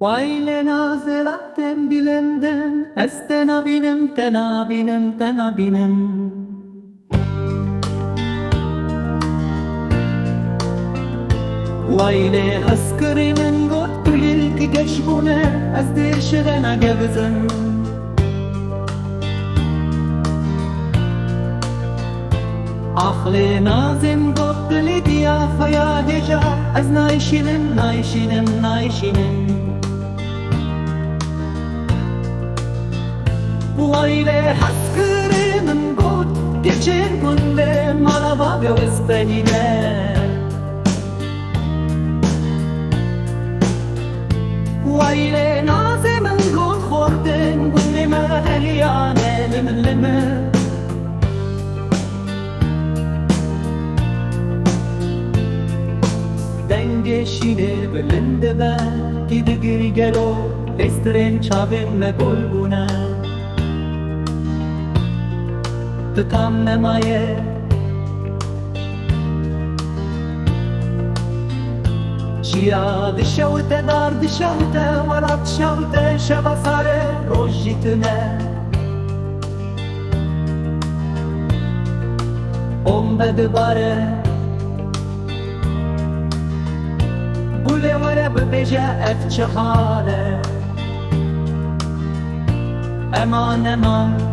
Waile nazelatem bilenden, estena binem, tena binem, tena binem. Waile askerimin got bilir ki geçbune, ez değişirene gevizim. Akli nazim got bili diya faya deja, ez naişinim, naişinim, naişinim. Waile askerimin got geçen günde malaba göz benine. Waile nazimin got khordin günleme heliyane limleme. Denge şine belinde ben gidigir gelo Estren çavim golbuna Tutam memaye Şia dişavte dar dişavte Varat şavte şevasare rojitine Ombe dibare Bule vare bebeje et çahare Eman eman